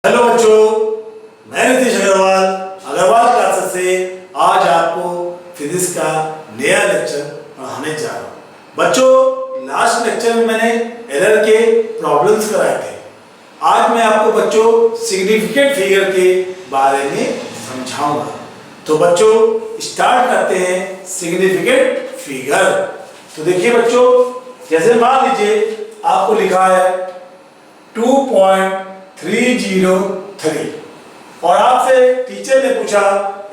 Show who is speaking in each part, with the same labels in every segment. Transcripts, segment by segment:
Speaker 1: Hello बच्चों, मैं Nitish Agarwal Agarwal classes से आज आपको फिजिक्स का नया लेक्चर पढ़ाने जा रहा हूँ। बच्चों, लास्ट लेक्चर में मैंने एरर के प्रॉब्लम्स कराए थे। आज मैं आपको बच्चों सिग्निफिकेंट फिगर के बारे में समझाऊंगा। तो बच्चों स्टार्ट करते हैं सिग्निफिकेंट फिगर। तो देखिए बच्चों, जैसे मान लीजिए आपको लिखा है 2.303 और आपसे टीचर ने पूछा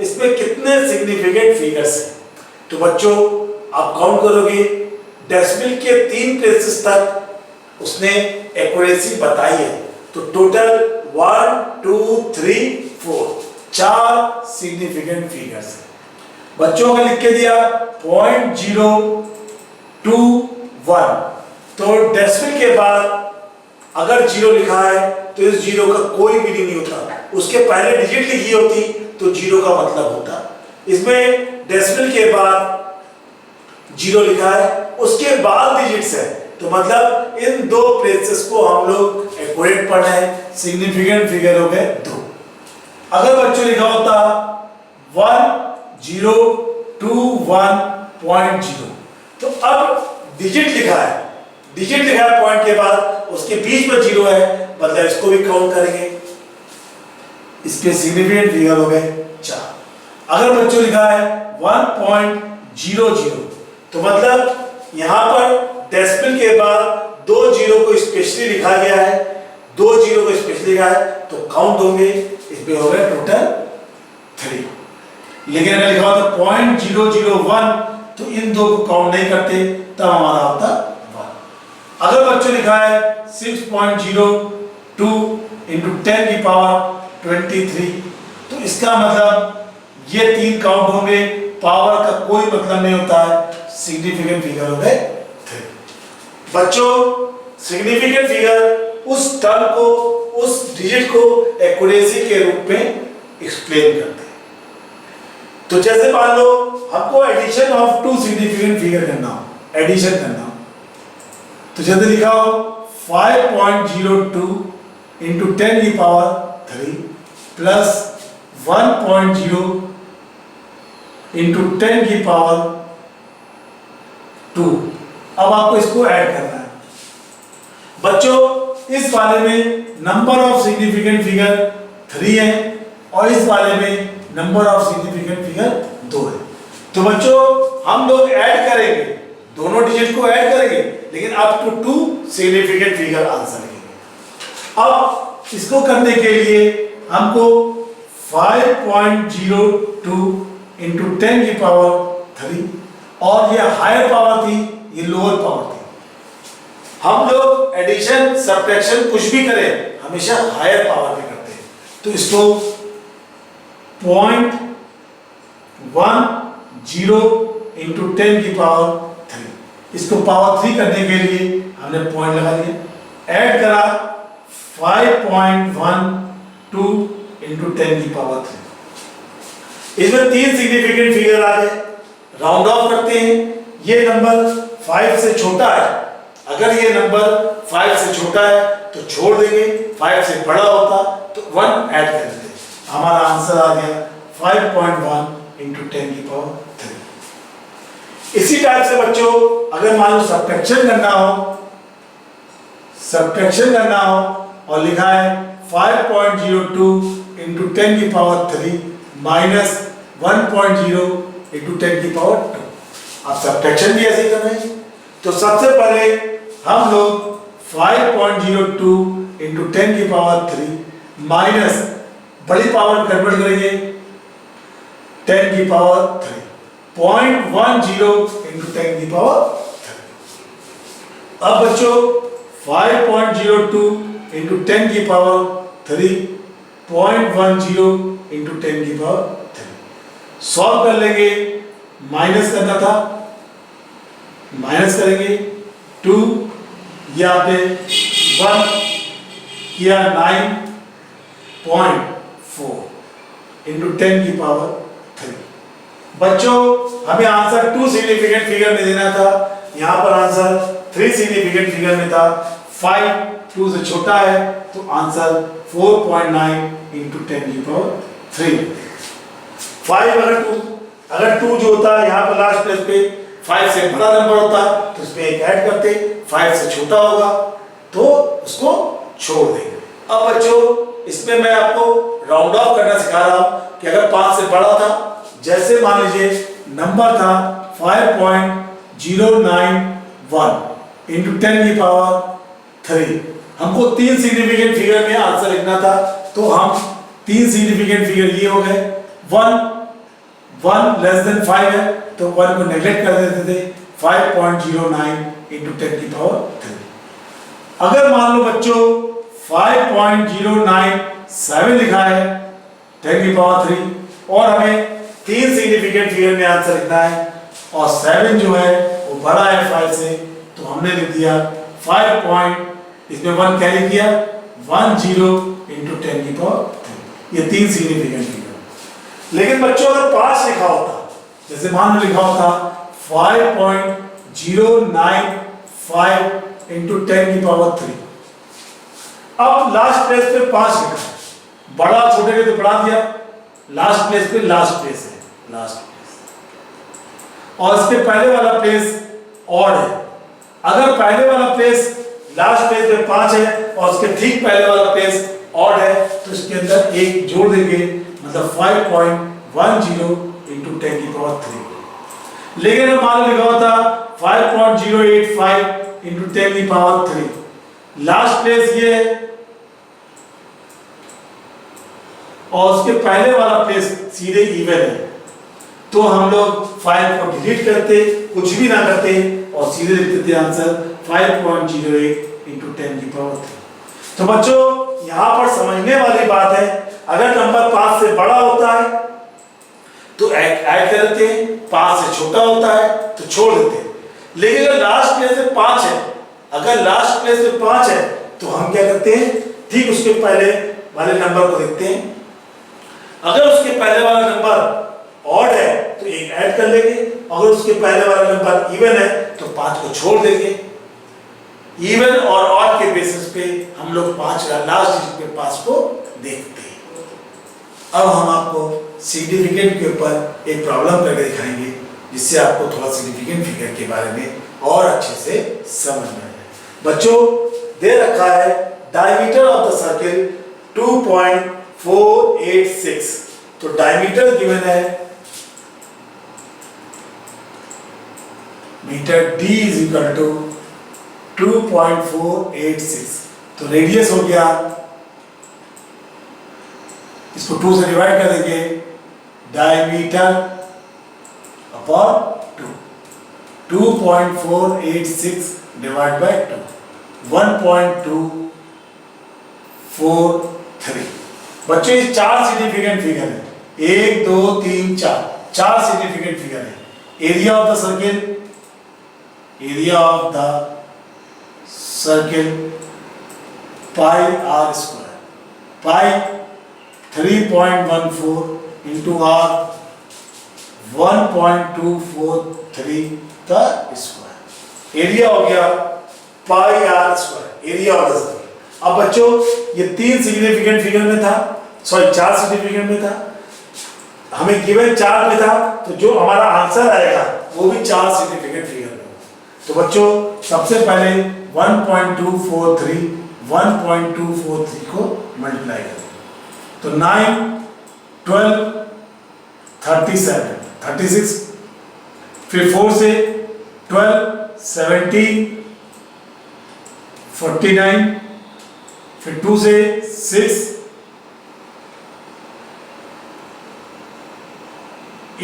Speaker 1: इसमें कितने सिग्निफिकेंट फिगर्स हैं। तो बच्चों आप काउंट करोगे, डेसिमल के 3 प्लेसेस तक उसने एक्यूरेसी बताई है। तो टोटल 1 2 3 4 4 सिग्निफिकेंट फिगर्स हैं। बच्चों का लिख के दिया 0.021, तो डेसिमल के बाद अगर 0 लिखा है तो इस 0 का कोई मीनिंग नहीं होता, उसके पहले डिजिट लिखी होती तो 0 का मतलब होता। इसमें डेसिमल के बाद 0 लिखा है, उसके बाद डिजिट्स है, तो मतलब इन दो प्लेसेस को हम लोग एक्यूरेट पढ़ रहे हैं। सिग्निफिकेंट फिगर हो गए 2। अगर बच्चों लिखा होता 1021.0, तो अब डिजिट लिखा है, डिजिट लिखा है पॉइंट के बाद, उसके बीच में 0 है, मतलब इसको भी काउंट करेंगे। इसके सिग्निफिकेंट फिगर हो गए 4। अगर बच्चों लिखा है 1.00, तो मतलब यहां पर डेसिमल के बाद 2 0 को स्पेशली लिखा गया है, 2 0 को स्पेशली लिखा है, तो काउंट होंगे, इसमें हो गए टोटल 3। लेकिन अगर लिखा होता 0.001, तो इन दो को काउंट नहीं करते, तब हमारा होता 1। अगर बच्चों लिखा है 6.02 इंटू 10 की पावर 23, तो इसका मतलब ये 3 काउंट होंगे, पावर का कोई मतलब नहीं होता है। सिग्निफिकेंट फिगर हो गए 3। बच्चों सिग्निफिकेंट फिगर उस टर्म को, उस डिजिट को एक्यूरेसी के रूप में एक्सप्लेन करते हैं। तो जैसे मान लो हमको एडिशन ऑफ 2 सिग्निफिकेंट फिगर करना हो, एडिशन करना हो, तो जैसे लिखा हो 5.02 इंटू 10 की पावर 3 प्लस 1.0 इंटू 10 की पावर 2। अब आपको इसको ऐड करना है। बच्चों इस वाले में नंबर ऑफ सिग्निफिकेंट फिगर 3 है और इस वाले में नंबर ऑफ सिग्निफिकेंट फिगर 2 है। तो बच्चों हम लोग ऐड करेंगे, दोनों डिजिट को ऐड करेंगे, लेकिन up to 2 significant figure answer लिखेंगे। अब इसको करने के लिए हमको 5.02 इंटू 10 की पावर 3, और ये हायर पावर थी, ये लोअर पावर थी। हम लोग एडिशन सब्ट्रैक्शन कुछ भी करें हमेशा हायर पावर पे करते हैं। तो इसको 0.10 इंटू 10 की पावर 3, इसको पावर 3 करने के लिए हमने पॉइंट लगा दिया, ऐड करा 5.12 इंटू 10 की पावर 3। इसमें 3 सिग्निफिकेंट फिगर आ गए। राउंड ऑफ करते हैं, ये नंबर 5 से छोटा है, अगर ये नंबर 5 से छोटा है तो छोड़ देंगे, 5 से बड़ा होता तो 1 ऐड कर देते। हमारा आंसर आ गया 5.1 इंटू 10 की पावर 3। इसी टाइप से बच्चों अगर मान लो सब्ट्रैक्शन करना हो और लिखा है 5.02 इंटू 10 की पावर 3 माइनस 1.0 इंटू 10 की पावर 2। अब सब्ट्रैक्शन भी ऐसे ही करना है। तो सबसे पहले हम लोग 5.02 इंटू 10 की पावर 3 माइनस बड़ी पावर कन्वर्ट करेंगे 10 की पावर 3, 0.10 इंटू 10 की पावर 3। अब बच्चों 5.02 इंटू 10 की पावर 3, 0.10 इंटू 10 की पावर 3 सॉल्व कर लेंगे। माइनस करना था, माइनस करेंगे 2, यहाँ पे 1 किया 9.4 इंटू 10 की पावर 3। बच्चों हमें आंसर 2 सिग्निफिकेंट फिगर में देना था, यहाँ पर आंसर 3 सिग्निफिकेंट फिगर में था। 5 2 2 से छोटा है तो आंसर 4.9 इंटू 10⁻3। 5 अगर 2 जो होता है यहाँ पर लास्ट प्लेस पे 5 से बड़ा नंबर होता तो इसमें एक ऐड करते, 5 से छोटा होगा तो उसको छोड़ देंगे। अब बच्चों इसमें मैं आपको राउंड ऑफ करना सिखा रहा हूँ कि अगर 5 से बड़ा था, जैसे मान लीजिए नंबर था 5.091 इंटू 10⁻3, हमको 3 सिग्निफिकेंट फिगर में आंसर लिखना था तो हम 3 सिग्निफिकेंट फिगर ये हो गए। 1 लेस देन 5 है तो 1 को नेग्लेक्ट कर देते थे, 5.09 इंटू 10⁻3। अगर मान लो बच्चों 5.097 लिखा है 10⁻3 और हमें 3 सिग्निफिकेंट फिगर में आंसर लिखना है और 7 जो है वो बड़ा है 5 से, तो हमने लिख दिया 5. इसमें 1 कैरी किया 10 इंटू 10⁻3, ये 3 सिग्निफिकेंट फिगर। लेकिन बच्चों अगर 5 लिखा होता, जैसे मान लो लिखा होता 5.095 इंटू 10⁻3, अब लास्ट प्लेस पे 5 लिखा है, बड़ा छोटे के तो बढ़ा दिया, लास्ट प्लेस पे लास्ट प्लेस है, लास्ट प्लेस, और इसके पहले वाला प्लेस ऑड है। अगर पहले वाला प्लेस लास्ट प्लेस पे 5 है और उसके ठीक पहले वाला प्लेस ऑड है तो इसके अंदर एक जोड़ देंगे, मतलब 5.10 इंटू 10⁻3। लेकिन मान लो लिखा होता 5.085 इंटू 10⁻3, लास्ट प्लेस ये है और उसके पहले वाला प्लेस सीधे इवन है, तो हम लोग 5 को डिलीट करते, कुछ भी ना करते और सीधे लिखते थे आंसर 5.08 इंटू 10⁻3। तो बच्चों यहाँ पर समझने वाली बात है, अगर नंबर 5 से बड़ा होता है तो ऐड कर देते हैं, 5 से छोटा होता है तो छोड़ देते हैं। लेकिन अगर लास्ट प्लेस में 5 है, अगर लास्ट प्लेस में 5 है तो हम क्या करते हैं, ठीक उसके पहले वाले नंबर को देखते हैं। अगर उसके पहले वाला नंबर ऑड है तो एक ऐड कर लेंगे, अगर उसके पहले वाला नंबर इवन है तो 5 को छोड़ देंगे। इवन और ऑड के बेसिस पे हम लोग 5 का लास्ट डिजिट पे 5 को देखते हैं। अब हम आपको सिग्निफिकेंट के ऊपर एक प्रॉब्लम करके दिखाएंगे, जिससे आपको थोड़ा सिग्निफिकेंट फिगर के बारे में और अच्छे से समझ में आए। बच्चों दे रखा है डायमीटर ऑफ द सर्किल 2.486, तो डायमीटर गिवन है metre, d is equal to 2.486, तो रेडियस हो गया, इसको 2 से डिवाइड कर देंगे, डायमीटर अपॉन 2.486 डिवाइड बाय 2, 1.243। बच्चों ये 4 सिग्निफिकेंट फिगर है, 1 2 3 4 सिग्निफिकेंट फिगर है। Area of the circle, pi r square, pi 3.14 into r 1.243 का स्क्वायर, एरिया हो गया पाई r square, area of the circle. अब बच्चों ये 3 सिग्निफिकेंट फिगर में था, सॉरी 4 सिग्निफिकेंट में था, हमें गिवन 4 में था, तो जो हमारा आंसर आएगा वो भी 4 सिग्निफिकेंट फिगर में। तो बच्चों सबसे पहले 1.243 को मल्टीप्लाई करें, तो 9 12 37 36, फिर 4 से 12 17 49, फिर 2 से 6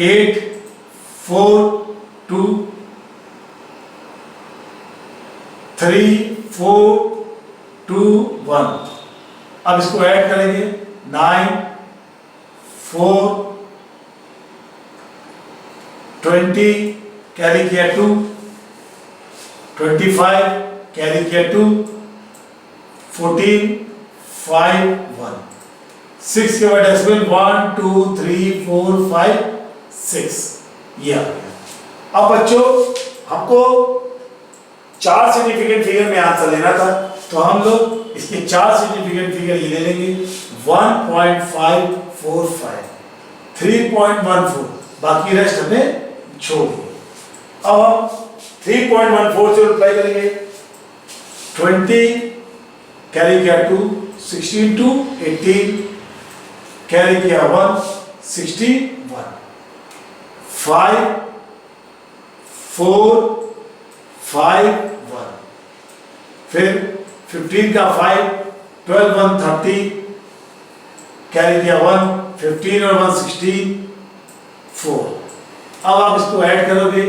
Speaker 1: 8 4 2 3 4 2 1। अब इसको ऐड करेंगे 9 4 20 कैरी किया 2, 25 कैरी किया 2, 14 5 1, 6 के बाद डेसिमल 1 2 3 4 5 6, ये आ गया। अब बच्चों हमको 4 सिग्निफिकेंट फिगर में आंसर लेना था, तो हम लोग इसके 4 सिग्निफिकेंट फिगर ये ले लेंगे 1.545, 3.14, बाकी रेस्ट हमने छोड़ दिए। अब हम 3.14 से मल्टीप्लाई करेंगे, 20 कैरी किया 2, 16 2 18 कैरी किया 1, 61, 5 4 5 1, फिर 15 का 5, 12 1 30 कैरी किया 1, 15 और 1 16 4। अब आप इसको ऐड करोगे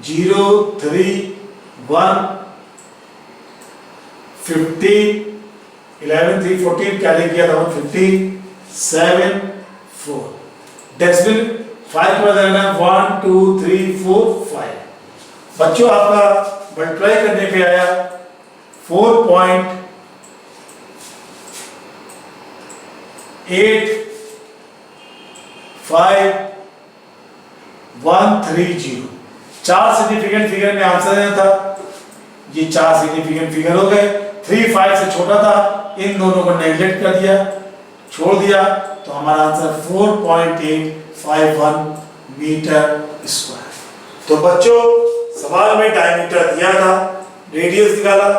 Speaker 1: 0 3 1 15 11 3 14 कैरी किया था 15 7 4। डेसिमल 5 के बाद रहना 1 2 3 4 5। बच्चों आपका मल्टीप्लाई करने पे आया 4.85130। 4 सिग्निफिकेंट फिगर में आंसर देना था, ये 4 सिग्निफिकेंट फिगर हो गए। 3 5 से छोटा था, इन दोनों को नेगलेक्ट कर दिया, छोड़ दिया, तो हमारा आंसर 4.851 मीटर स्क्वायर। तो बच्चों सवाल में डायमीटर दिया था, रेडियस निकाला,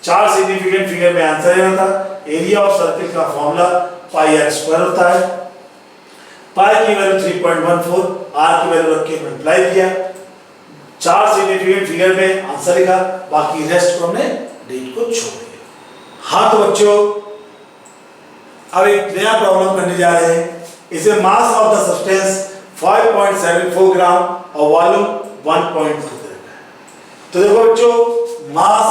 Speaker 1: 4 सिग्निफिकेंट फिगर में आंसर देना था। एरिया ऑफ सर्किल का फॉर्मूला पाई आर स्क्वायर होता है। पाई की वैल्यू 3.14, आर की वैल्यू रख के मल्टीप्लाई किया, 4 सिग्निफिकेंट फिगर में आंसर लिखा, बाकी रेस्ट को हमने डेट को छोड़ दिया। हाँ तो बच्चों अब एक नया प्रॉब्लम करने जा रहे हैं। इसे मास ऑफ द सब्सटेंस 5.74 ग्राम और वॉल्यूम 1.2 ग्राम है। तो देखो बच्चों, mass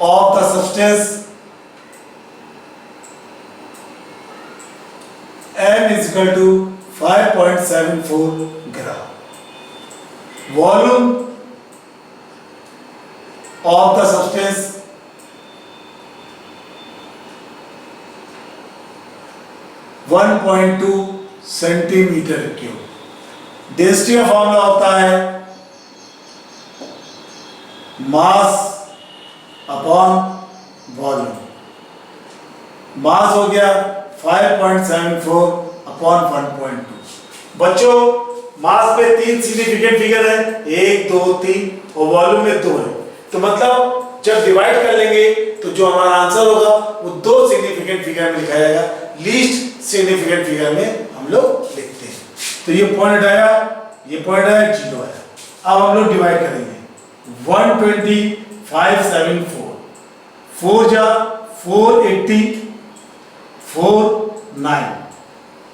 Speaker 1: of the substance M is equal to 5.74 gram, volume of the substance (1.2 centimetre cube. Density का फॉर्मूला होता है मास अपॉन वॉल्यूम। मास हो गया 5.74 अपॉन 1.2। बच्चों मास पे 3 सिग्निफिकेंट फिगर है, 1 2 3, और वॉल्यूम में 2 है। तो मतलब जब डिवाइड कर लेंगे तो जो हमारा आंसर होगा वो 2 सिग्निफिकेंट फिगर में लिखा जाएगा, लीस्ट सिग्निफिकेंट फिगर में हम लोग लिखते हैं। तो ये पॉइंट आया, ये पॉइंट आया, 0 आया। अब हम लोग डिवाइड करेंगे 120/574, 4 जा 480, 4 9,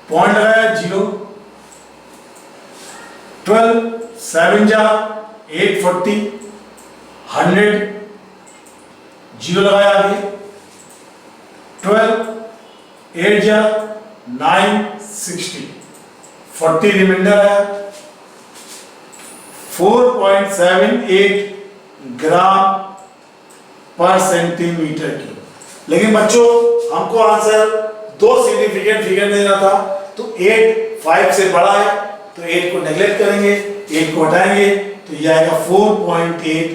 Speaker 1: पॉइंट लगाया 0, 12 7 जा 840, 100 0 लगाया आगे, 12 8 जा 960, 40 रिमाइंडर आया, 4.78 ग्राम पर सेंटीमीटर क्यूब। लेकिन बच्चों हमको आंसर 2 सिग्निफिकेंट फिगर देना था, तो 8 5 से बड़ा है, तो 8 को नेगलेक्ट करेंगे, 8 को हटाएंगे, तो यह आएगा 4.8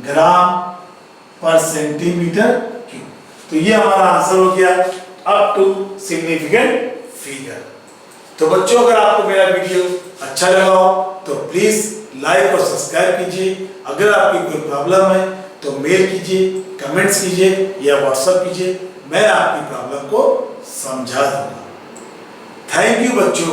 Speaker 1: ग्राम पर सेंटीमीटर क्यूब। तो ये हमारा आंसर हो गया अप टू सिग्निफिकेंट फिगर। तो बच्चों अगर आपको मेरा वीडियो अच्छा लगा हो तो प्लीज लाइक और सब्सक्राइब कीजिए। अगर आपकी कोई प्रॉब्लम है तो मेल कीजिए, कमेंट्स कीजिए या व्हाट्सएप कीजिए, मैं आपकी प्रॉब्लम को समझा दूंगा। थैंक यू बच्चों।